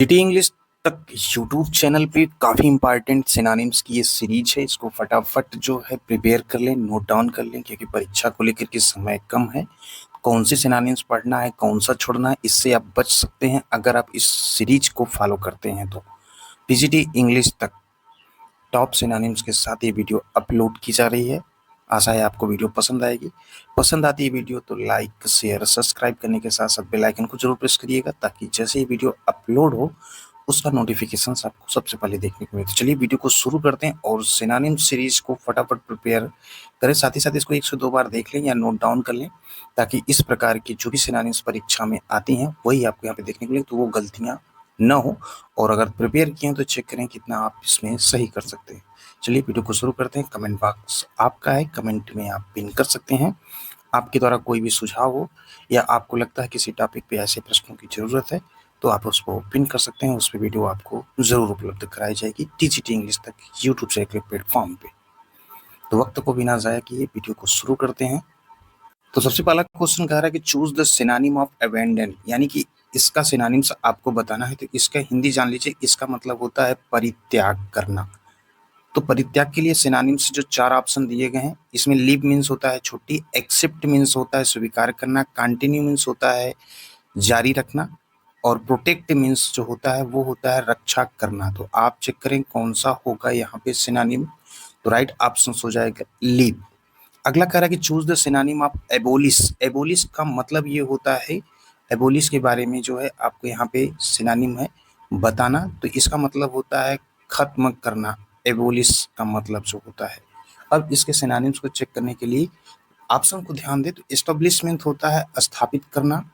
City English तक YouTube channel पे काफ़ी इंपॉर्टेंट सिनोनिम्स की ये सीरीज है। इसको फटाफट जो है प्रिपेयर कर लें, नोट डाउन कर लें, क्योंकि परीक्षा को लेकर के समय कम है। कौन से सिनोनिम्स पढ़ना है, कौन सा छोड़ना है, इससे आप बच सकते हैं अगर आप इस सीरीज को फॉलो करते हैं तो। पीजीटी इंग्लिश तक टॉप सिनोनिम्स के साथ ये वीडियो अपलोड की जा रही है। आशा है आपको वीडियो पसंद आएगी। पसंद आती है वीडियो तो लाइक, शेयर, सब्सक्राइब करने के साथ साथ बेल आइकन को जरूर प्रेस करिएगा, ताकि जैसे ही वीडियो अपलोड हो उसका नोटिफिकेशन आपको सबसे पहले देखने को मिले। तो चलिए वीडियो को शुरू करते हैं और सिनोनिम सीरीज को फटाफट प्रिपेयर करें। साथ ही साथ इसको 1 से 2 बार देख लें या नोट डाउन कर लें, ताकि इस प्रकार की जो भी सिनोनिम्स परीक्षा में आती हैं वही आपको यहाँ पे देखने को मिले, तो वो गलतियाँ न हो। और अगर प्रिपेयर किए हैं तो चेक करें कितना आप इसमें सही कर सकते हैं। चलिए वीडियो को शुरू करते हैं। कमेंट बॉक्स आपका है, कमेंट में आप पिन कर सकते हैं। आपके द्वारा कोई भी सुझाव हो या आपको लगता है किसी टॉपिक पे ऐसे प्रश्नों की ज़रूरत है तो आप उसको पिन कर सकते हैं। उस पर वीडियो आपको ज़रूर उपलब्ध कराई जाएगी टीजीटी इंग्लिश तक यूट्यूब से एक प्लेटफॉर्म पे। तो वक्त को बिना ज़ाया किए वीडियो को शुरू करते हैं। तो सबसे पहला क्वेश्चन कह रहा है कि choose the synonym of abandon, यानी कि इसका सिनोनिम्स आपको बताना है। तो इसका हिंदी जान लीजिए, इसका मतलब होता है परित्याग करना। तो परित्याग के लिए सिनोनिम्स जो 4 ऑप्शन दिए गए हैं, इसमें लीव मीन्स होता है छुट्टी, एक्सेप्ट मीन्स होता है स्वीकार करना, कंटिन्यू मीन्स होता है जारी रखना, और प्रोटेक्ट मीन्स जो होता है वो होता है रक्षा करना। तो आप चेक करें कौन सा होगा यहाँ पे सिनोनिम। तो राइट ऑप्शन हो जाएगा लीव। अगला कह रहा है कि choose the synonym of abolish. Abolish का मतलब ये होता है, एबोलिश के बारे में जो है आपको यहाँ पे सिनोनिम है बताना। तो इसका मतलब होता है खत्म करना। एबोलिश का मतलब जो होता है, अब इसके सिनोनिम्स को चेक करने के लिए ऑप्शन को ध्यान दे। तो एस्टेब्लिशमेंट होता है स्थापित करना,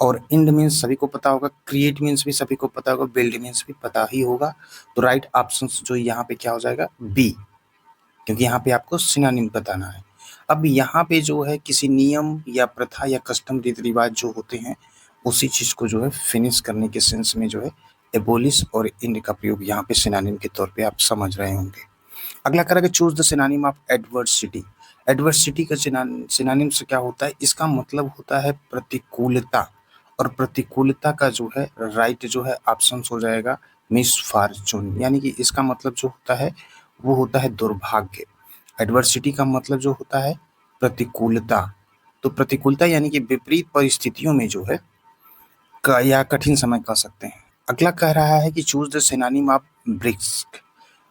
और इंड मीन्स सभी को पता होगा, क्रिएट मीन्स भी सभी को पता होगा, बिल्ड मीन्स भी पता ही होगा। तो राइट ऑप्शन जो यहाँ पे क्या हो जाएगा, बी, क्योंकि यहाँ पे आपको सिनोनिम बताना है। अब यहाँ पे जो है किसी नियम या प्रथा या कस्टम रीति रिवाज जो होते हैं उसी चीज को जो है फिनिश करने के सेंस में जो है एबोलिश और इंड का प्रयोग यहाँ पे सिनोनिम के तौर पे आप समझ रहे होंगे। अगला करेंगे choose the synonym of adversity. Adversity का सिनोनिम से क्या होता है, इसका मतलब होता है प्रतिकूलता, और प्रतिकूलता का जो है राइट जो है ऑप्शन हो जाएगा मिसफॉर्चून, यानी कि इसका मतलब जो होता है वो होता है दुर्भाग्य। एडवर्सिटी का मतलब जो होता है प्रतिकूलता। तो प्रतिकूलता यानी कि विपरीत परिस्थितियों में जो है या कठिन समय कह सकते हैं। अगला कह रहा है कि choose the synonym of brisk.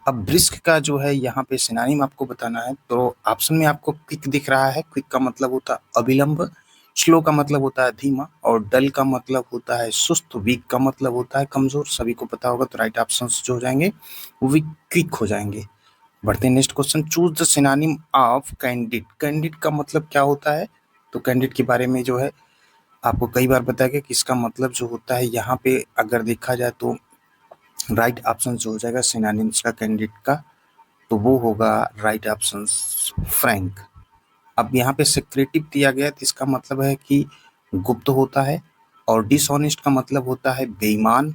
अब ब्रिस्क का जो है यहाँ पे सिनोनिम आपको बताना है। तो ऑप्शन में आपको क्विक दिख रहा है, क्विक का मतलब होता है अविलंब, स्लो का मतलब होता है धीमा, और डल का मतलब होता है सुस्त, वीक का मतलब होता है कमजोर। सभी को पता होगा, तो राइट ऑप्शन जो हो जाएंगे वो भी क्विक हो जाएंगे। बढ़ते हैं next question, choose the synonym of candid. Candid का मतलब क्या होता है, तो कैंडिड के बारे में जो है आपको कई बार बताया गया कि इसका मतलब जो होता है यहाँ पे अगर देखा जाए तो राइट ऑप्शन जो हो जाएगा सिनोनिम्स का कैंडिड का, तो वो होगा राइट ऑप्शन फ्रैंक। अब यहाँ पे सिक्रेटिव दिया गया तो इसका मतलब है कि गुप्त होता है, और डिसऑनेस्ट का मतलब होता है बेईमान,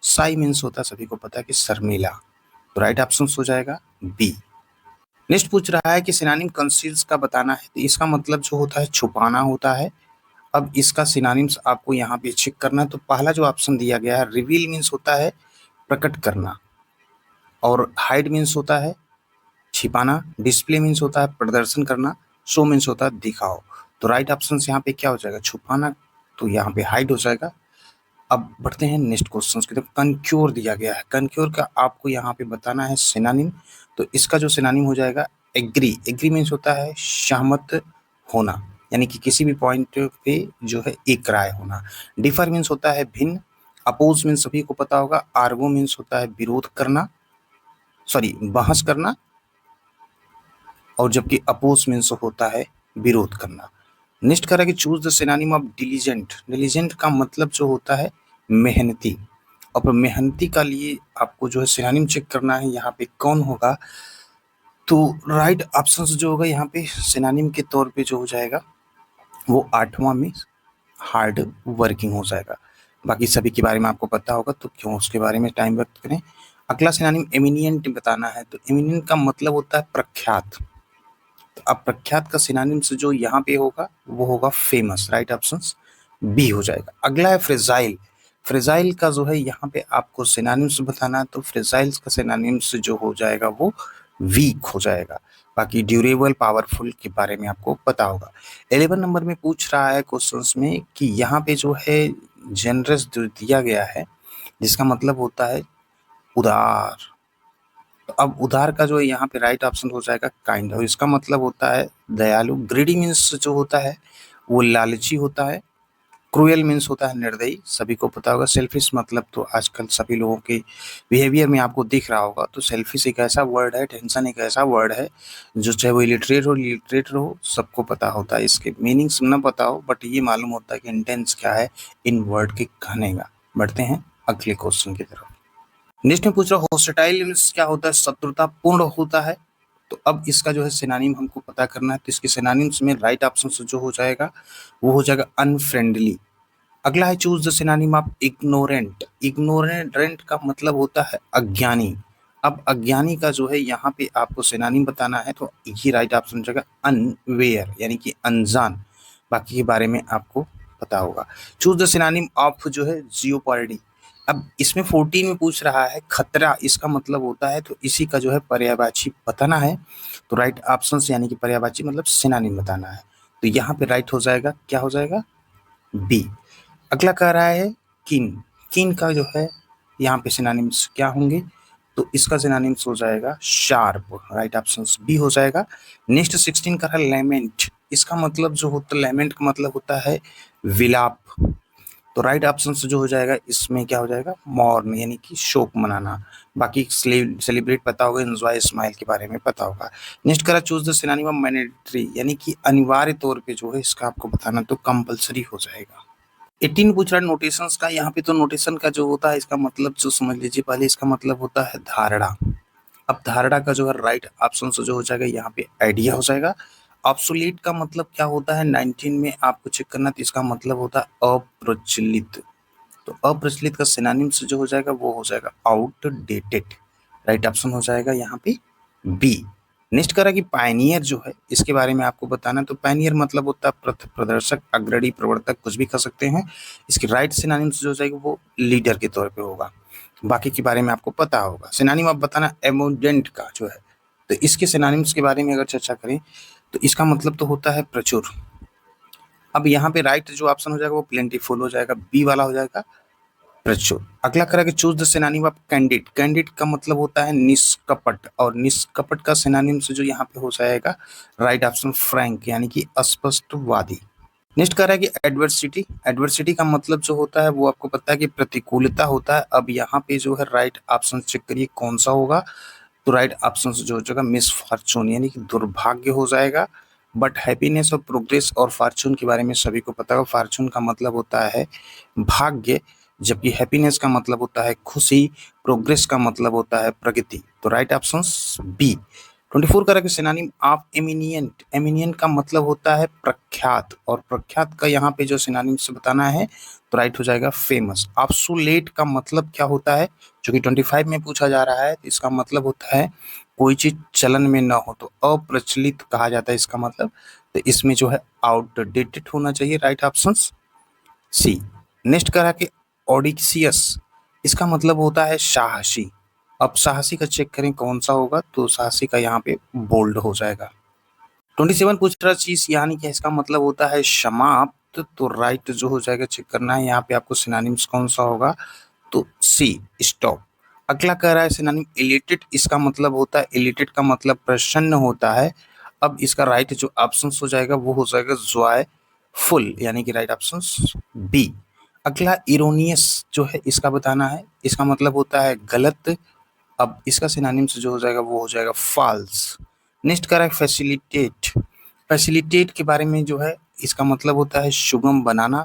साई मीन्स होता है सभी को पता है कि शर्मिला। तो राइट ऑप्शन हो जाएगा बी। नेक्स्ट पूछ रहा है कि सिनोनिम कंसील्स का बताना है। तो इसका मतलब जो होता है छुपाना होता है। अब इसका सिनोनिम्स आपको यहाँ पे चेक करना है। तो पहला जो ऑप्शन दिया गया है रिवील मीन्स होता है प्रकट करना, और हाइड मीन्स होता है छिपाना, डिस्प्ले मीन्स होता है प्रदर्शन करना, शो मीन्स होता है दिखाओ। तो राइट ऑप्शन यहाँ पे क्या हो जाएगा, छुपाना, तो यहाँ पे हाइड हो जाएगा। अब बढ़ते हैं नेक्स्ट क्वेश्चन की तरफ। कनक्योर दिया गया है, कनक्योर का आपको यहाँ पे बताना है सिनोनिम। तो इसका जो सिनोनिम हो जाएगा एग्री। एग्री मीन्स होता है सहमत होना, यानी कि किसी भी पॉइंट पे जो है एक राय होना। डिफर मीन्स होता है भिन्न, अपोज मीन्स सभी को पता होगा, आर्गो मीन्स होता है विरोध करना, सॉरी बहस करना, और जबकि अपोज मीन्स होता है विरोध करना। नेक्स्ट करें कि choose the synonym of diligent. Diligent का मतलब जो होता है मेहनती, और मेहनती का लिए आपको जो है सिनोनिम चेक करना है यहाँ पे कौन होगा। तो राइट ऑप्शन जो होगा यहाँ पे सिनोनिम के तौर पे जो हो जाएगा वो 8वां में हार्ड वर्किंग हो जाएगा। बाकी सभी के बारे में आपको पता होगा, तो क्यों उसके बारे में टाइम व्यक्त करें। अगला सिनोनिम एमिनिएंट बताना है। तो एमिनिएंट का मतलब होता है प्रख्यात। तो अब प्रख्यात का सिनोनिम्स जो यहाँ पे होगा वो होगा फेमस। राइट ऑप्शन बी हो जाएगा। अगला है फ्रेजाइल। फ्रेजाइल का जो है यहाँ पे आपको सिनोनिम्स बताना है, तो फ्रेजाइल्स का सिनोनिम्स जो हो जाएगा वो वीक हो जाएगा। बाकी ड्यूरेबल, पावरफुल के बारे में आपको पता होगा। 11 नंबर में पूछ रहा है क्वेश्चंस में कि यहाँ पे जो है जेनरस जो दिया गया है, जिसका मतलब होता है उदार। तो अब उदार का जो है यहाँ पे राइट ऑप्शन हो जाएगा काइंड, और इसका मतलब होता है दयालु। ग्रीडी मीन्स जो होता है वो लालची होता है। क्रूएल मीन्स होता है निर्दयी, सभी को पता होगा। सेल्फिश मतलब तो आजकल सभी लोगों के बिहेवियर में आपको दिख रहा होगा। तो सेल्फिश एक ऐसा वर्ड है, टेंशन एक ऐसा वर्ड है जो चाहे वो इलिटरेट हो सबको पता होता है। इसके मीनिंग्स न पता हो बट ये मालूम होता है कि इंटेंस क्या है इन वर्ड के कहने का। बढ़ते हैं अगले क्वेश्चन की तरफ। नेक्स्ट में पूछ रहा हॉस्टाइल मीन्स क्या होता है, शत्रुतापूर्ण होता है। तो अब इसका जो है सिनोनिम हमको पता करना है, तो इसके सिनोनिम्स में राइट ऑप्शन जो हो जाएगा वो हो जाएगा अनफ्रेंडली। अगला है choose the synonym of ignorant. Ignorant का मतलब होता है अज्ञानी। अब अज्ञानी का जो है यहाँ पे आपको सिनोनिम बताना है, तो ये राइट ऑप्शन हो जाएगा अनवेयर, यानी कि अनजान। बाकी के बारे में आपको पता होगा। चूज द सिनोनिम ऑफ जो है जियोपार्डी। अब इसमें 14 में पूछ रहा है खतरा, इसका मतलब होता है, तो इसी का जो है पर्यायवाची बताना है। तो राइट ऑप्शन यानी कि पर्यायवाची मतलब सिनोनिम बताना है। तो यहाँ पे राइट हो जाएगा, क्या हो जाएगा, बी। अगला कह रहा है किन। किन का जो है यहाँ पे सिनोनिम्स क्या होंगे, तो इसका सिनोनिम्स हो जाएगा शार्प, राइट ऑप्शन बी हो जाएगा। नेक्स्ट 16 का है लेमेंट। इसका मतलब जो होता है, लेमेंट का मतलब होता है विलाप। तो राइट ऑप्शन जो हो जाएगा इसमें क्या हो जाएगा, मॉर्न, यानी कि शोक मनाना। बाकी सेलिब्रेट पता होगा, एंजॉय, स्माइल के बारे में पता होगा। नेक्स्ट करा choose the synonym of mandatory, यानी कि अनिवार्य तौर पे जो है इसका आपको बताना, तो कंपलसरी हो जाएगा। 18 पूछ रहा है नोटेशंस का। यहाँ पे तो नोटेशन का जो होता है इसका मतलब जो समझ लीजिए पहले, इसका मतलब होता है धारणा। अब धारणा का जो है राइट ऑप्शन जो हो जाएगा यहाँ पे आइडिया हो जाएगा। ऑब्सोलीट का मतलब क्या होता है 19 में आपको चेक करना, तो इसका मतलब होता है अप्रचलित। तो अप्रचलित का सिनोनिम्स जो हो जाएगा वो हो जाएगा आउटडेटेड, राइट ऑप्शन हो जाएगा यहाँ पे बी। नेक्स्ट करा कि पायनियर जो है इसके बारे में आपको बताना, तो पायनियर मतलब होता है पथ प्रदर्शक, अग्रणी, प्रवर्तक, कुछ भी कह सकते हैं। इसकी राइट सिनोनिम्स जो हो जाएगा वो लीडर के तौर पे होगा। बाकी के बारे में आपको पता होगा। सिनोनिम आप बताना एबंडेंट का जो है, तो इसके सिनोनिम्स के बारे में अगर चर्चा करें तो इसका मतलब तो होता है प्रचुर। अब यहाँ पे राइट जो ऑप्शन हो जाएगा वो प्लेंटीफुल हो जाएगा, बी वाला हो जाएगा प्रचुर। अगला करेगा choose the synonym of candid. Candid का मतलब होता है निष्कपट, और निष्कपट का सिनोनिम से जो यहाँ पे हो जाएगा राइट ऑप्शन फ्रैंक, यानी कि अस्पष्टवादी। नेक्स्ट कह रहा है कि एडवर्सिटी। एडवर्सिटी का मतलब जो होता है वो आपको पता है कि प्रतिकूलता होता है। अब यहाँ पे जो है राइट ऑप्शन चेक करिए कौन सा होगा, तो राइट ऑप्शन जो हो जाएगा मिसफॉर्चून, यानी कि दुर्भाग्य हो जाएगा। बट हैप्पीनेस और प्रोग्रेस और फॉर्चून के बारे में सभी को पता होगा। फॉर्चून का मतलब होता है भाग्य, जबकि हैप्पीनेस का मतलब होता है खुशी, प्रोग्रेस का मतलब होता है प्रगति। तो राइट ऑप्शन बी। 24 का सिनोनिम ऑफ एमिनियंट। एमिनियंट का मतलब होता है प्रख्यात, और प्रख्यात का यहाँ पे जो सिनोनिम से बताना है तो राइट हो जाएगा फेमस। ऑब्सोलेट का मतलब क्या होता है, जो कि 25 में पूछा जा रहा है, इसका मतलब होता है कोई चीज चलन में ना हो, तो अप्रचलित कहा जाता है इसका मतलब। तो इसमें जो है आउटडेटेड होना चाहिए, राइट ऑप्शन सी। नेक्स्ट करा कि ऑडिक्सियस। इसका मतलब होता है साहसी। अब साहसी का चेक करें कौन सा होगा, तो साहसी का यहाँ पे बोल्ड हो जाएगा। 27 पूछ रहा चीज, यानी कि इसका मतलब होता है समाप्त, तो राइट जो हो जाएगा चेक करना है। यहाँ पे आपको सिनोनिम्स कौन सा होगा, तो सी स्टॉप। अगला कह रहा है सिनोनिम इलिटेट। इसका मतलब होता है, इलिटेट का मतलब प्रसन्न होता है। अब इसका राइट जो ऑप्शन हो जाएगा वो हो जाएगा जॉय फुल, यानी कि राइट ऑप्शन बी। अगला इरोनियस जो है इसका बताना है, इसका मतलब होता है गलत। अब इसका सिनोनिम्स जो हो जाएगा वो हो जाएगा फॉल्स। नेक्स्ट करा है फैसिलिटेट। फैसिलिटेट के बारे में जो है इसका मतलब होता है सुगम बनाना।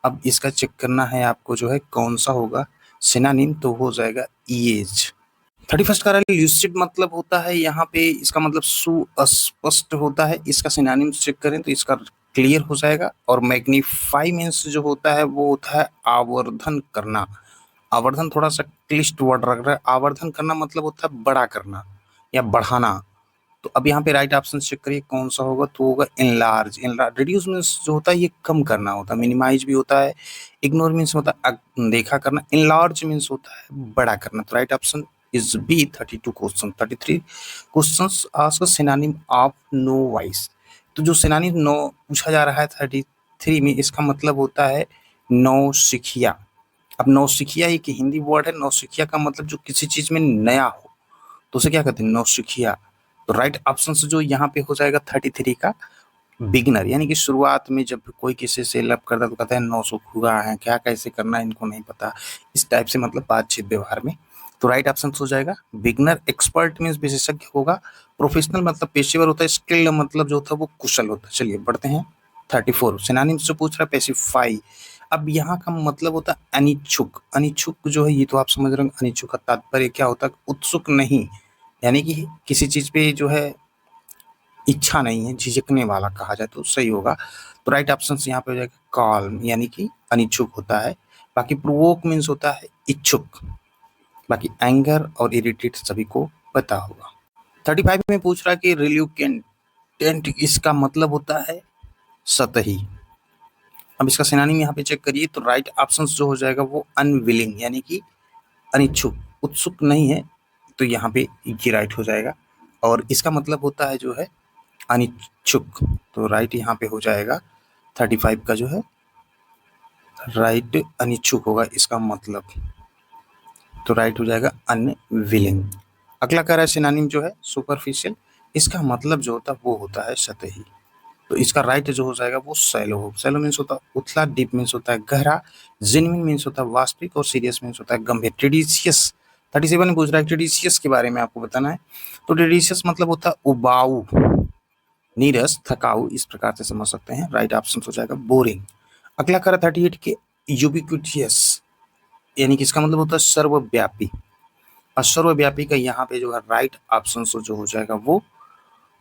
अब इसका चेक करना है आपको जो है कौन सा होगा सिनोनिम, तो हो जाएगा ईज। 31 का ल्यूसिड मतलब होता है यहाँ पे, इसका मतलब सुस्पष्ट होता है। इसका सिनोनिम चेक करें तो इसका क्लियर हो जाएगा। और मैग्नीफाई मीन्स जो होता है वो होता है आवर्धन करना। आवर्धन थोड़ा सा क्लिष्ट वर्ड लग रहा है। आवर्धन करना मतलब होता है बड़ा करना या बढ़ाना। तो अब यहाँ पे राइट ऑप्शन चेक करिए कौन सा होगा, तो होगा इनलार्ज। इनलार्ज, रिड्यूस मीन्स जो होता है ये कम करना होता है, मिनिमाइज भी होता है, इग्नोर मीन्स होता है देखा करना, इनलार्ज मीन्स होता है बड़ा करना। तो right option is B 32 question. 33 questions ask synonym of no voice. तो जो सिनोनिम नो पूछा जा रहा है 33 में, इसका मतलब होता है नौसिखिया। अब नौसिखिया एक हिंदी वर्ड है, नौसिखिया का मतलब जो किसी चीज में नया हो, तो उसे क्या कहते हैं, नौसिखिया। तो राइट ऑप्शन जो यहाँ पे हो जाएगा 33 का बिगनर, यानी कि शुरुआत में जब कोई किसी से लव करता है तो कहता है नौसुख हुआ है, क्या कैसे करना है इनको नहीं पता, इस टाइप से मतलब बातचीत व्यवहार में। तो राइट ऑप्शन हो जाएगा बिगनर। एक्सपर्ट मीन्स विशेषज्ञ होगा। प्रोफेशनल मतलब पेशेवर होता है। स्किल्ड मतलब जो होता है वो कुशल होता है। चलिए बढ़ते हैं 34। सिनोनिम से पूछ रहा है पेसिफाई। अब यहाँ का मतलब होता है अनिच्छुक। अनिच्छुक जो है ये तो आप समझ रहे हो, अनिच्छुक का तात्पर्य क्या होता है, उत्सुक नहीं, यानी कि किसी चीज पे जो है इच्छा नहीं है, झिझकने वाला कहा जाए तो सही होगा। तो राइट ऑप्शन यहाँ पे हो जाएगा कॉल्म, यानी कि अनिच्छुक होता है। बाकी प्रोवोक मीन्स होता है इच्छुक। बाकी एंगर और इरिटेट सभी को पता होगा। 35 में पूछ रहा है कि रिल्यूकेंटेंट, इसका मतलब होता है सतही। अब इसका सिनोनिम यहाँ पे चेक करिए, तो राइट ऑप्शन जो हो जाएगा वो अनविलिंग, यानी कि अनिच्छुक, उत्सुक नहीं है, तो यहाँ पे ये राइट हो जाएगा। और इसका मतलब होता है जो है अनिच्छुक। तो राइट यहाँ पे हो जाएगा 35 का जो है राइट अनिच्छुक होगा इसका मतलब। तो राइट हो जाएगा अनविलिंग। अगला कह रहा है सिनोनिम जो है सुपरफिशियल, इसका मतलब जो होता है वो होता है सतही। तो इसका राइट जो हो जाएगा वो सैलो। सैलो मीन्स होता है उथला, डीप मीन्स होता है गहरा, जेन्युइन मीन्स होता है वास्तविक, और सीरियस मीन्स होता है गंभीर। ट्रेडिशियस 37 में पूछ रहा है ट्रेडिशियस के बारे में आपको बताना है। तो ट्रेडिशियस मतलब होता है उबाऊ, नीरस, थकाऊ, इस प्रकार से समझ सकते हैं। राइट ऑप्शन हो जाएगा बोरिंग। अगला करा 38 के यूबिक्विटियस, यानी कि इसका मतलब होता है सर्वव्यापी। और सर्वव्यापी का यहाँ पे जो है राइट ऑप्शन जो हो जाएगा वो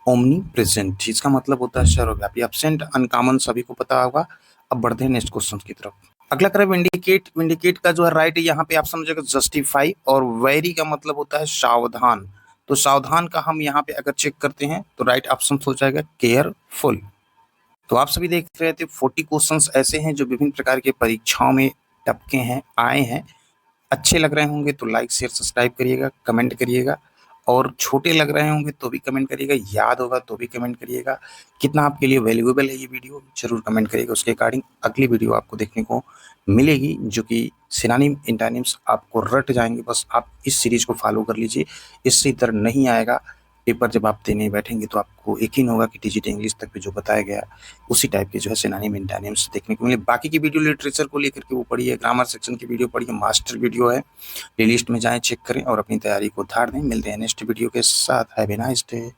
ओमनी प्रेजेंट, इसका मतलब होता है सर्वव्यापी। एब्सेंट, अनकॉमन सभी को पता होगा। अब बढ़ते हैं नेक्स्ट क्वेश्चन की तरफ। अगला करें विंडिकेट। विंडिकेट का जो है राइट यहाँ पे आप समझेगा जस्टिफाई, और वेरी का मतलब होता है सावधान। तो सावधान का हम यहाँ पे अगर चेक करते हैं तो राइट ऑप्शन हो जाएगा केयरफुल। तो आप सभी देख रहे थे 40 क्वेश्चंस ऐसे हैं जो विभिन्न प्रकार के परीक्षाओं में टपके हैं, आए हैं। अच्छे लग रहे होंगे तो लाइक शेयर सब्सक्राइब करिएगा, कमेंट करिएगा, और छोटे लग रहे होंगे तो भी कमेंट करिएगा, याद होगा तो भी कमेंट करिएगा। कितना आपके लिए वैल्यूएबल है ये वीडियो जरूर कमेंट करिएगा। उसके अकॉर्डिंग अगली वीडियो आपको देखने को मिलेगी जो कि सिनोनिम एंटोनिम्स आपको रट जाएंगे। बस आप इस सीरीज को फॉलो कर लीजिए, इससे इधर नहीं आएगा। पेपर जब आप देने बैठेंगे तो आपको यकीन होगा कि टीजीटी इंग्लिश तक पे जो बताया गया उसी टाइप के जो है सिनोनिम एंटोनिम्स देखने को मिले। बाकी की वीडियो लिटरेचर को लेकर के वो पढ़िए, ग्रामर सेक्शन की वीडियो पढ़िए, मास्टर वीडियो है, प्लेलिस्ट में जाएं, चेक करें और अपनी तैयारी को धार दें। मिलते हैं नेक्स्ट वीडियो के साथ। Have a nice day.